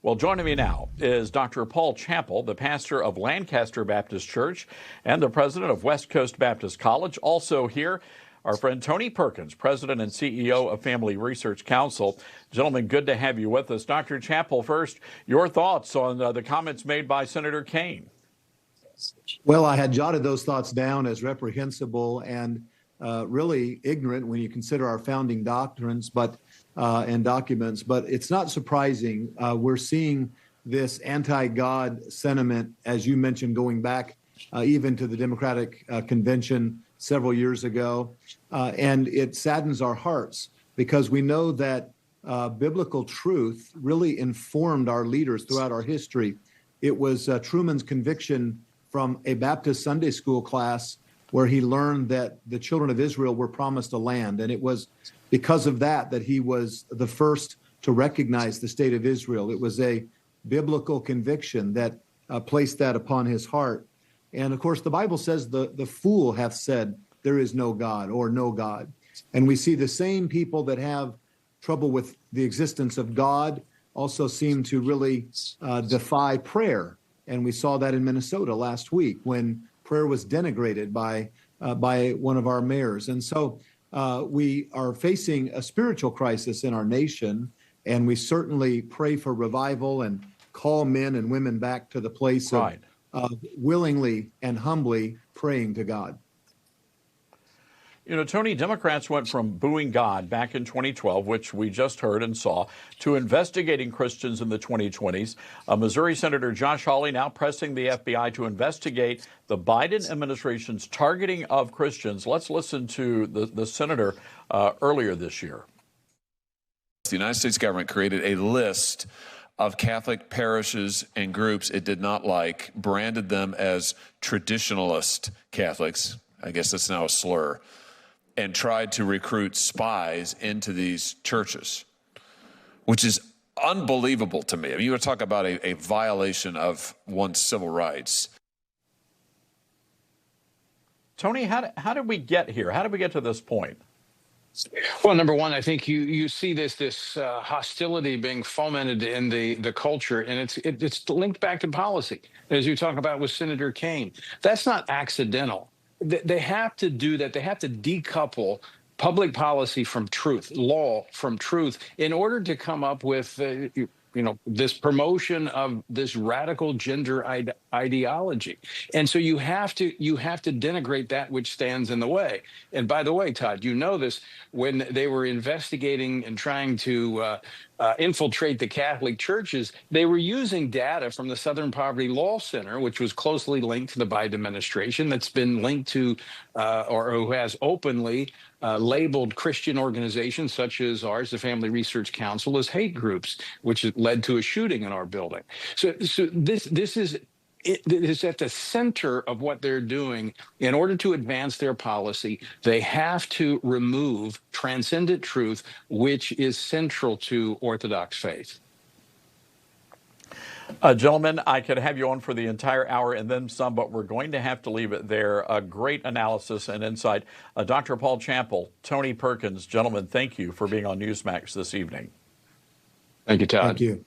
Well, joining me now is Dr. Paul Chappell, the pastor of Lancaster Baptist Church and the president of West Coast Baptist College. Also here, our friend Tony Perkins, president and CEO of Family Research Council. Gentlemen, good to have you with us. Dr. Chappell, first, your thoughts on the comments made by Senator Kaine. Well, I had jotted those thoughts down as reprehensible and really ignorant when you consider our founding doctrines, and documents. But it's not surprising. We're seeing this anti-God sentiment, as you mentioned, going back even to the Democratic Convention several years ago. And it saddens our hearts because we know that biblical truth really informed our leaders throughout our history. It was Truman's conviction from a Baptist Sunday school class where he learned that the children of Israel were promised a land. And it was because of that he was the first to recognize the state of Israel. It was a biblical conviction that placed that upon his heart. And of course, the Bible says the fool hath said, there is no God or no God. And we see the same people that have trouble with the existence of God also seem to really defy prayer. And we saw that in Minnesota last week when prayer was denigrated by one of our mayors. And so we are facing a spiritual crisis in our nation, and we certainly pray for revival and call men and women back to the place of willingly and humbly praying to God. You know, Tony, Democrats went from booing God back in 2012, which we just heard and saw, to investigating Christians in the 2020s. Missouri Senator Josh Hawley now pressing the FBI to investigate the Biden administration's targeting of Christians. Let's listen to the senator earlier this year. The United States government created a list of Catholic parishes and groups it did not like, branded them as traditionalist Catholics. I guess that's now a slur. And tried to recruit spies into these churches, which is unbelievable to me. I mean, you were talking about a violation of one's civil rights. Tony, how did we get here? How did we get to this point? Well, number one, I think you see this hostility being fomented in the culture, and it's linked back to policy, as you talk about with Senator Kaine. That's not accidental. They have to do that. They have to decouple public policy from truth, law from truth, in order to come up with, this promotion of this radical gender ideology. And so you have to denigrate that which stands in the way. And by the way, Todd, you know this, when they were investigating and trying to infiltrate the Catholic churches, they were using data from the Southern Poverty Law Center, which was closely linked to the Biden administration, that's been linked to or who has openly labeled Christian organizations such as ours, the Family Research Council, as hate groups, which led to a shooting in our building. So this is at the center of what they're doing. In order to advance their policy, they have to remove transcendent truth, which is central to Orthodox faith. Gentlemen, I could have you on for the entire hour and then some, but we're going to have to leave it there. A great analysis and insight. Dr. Paul Chappell, Tony Perkins, gentlemen, thank you for being on Newsmax this evening. Thank you, Todd. Thank you.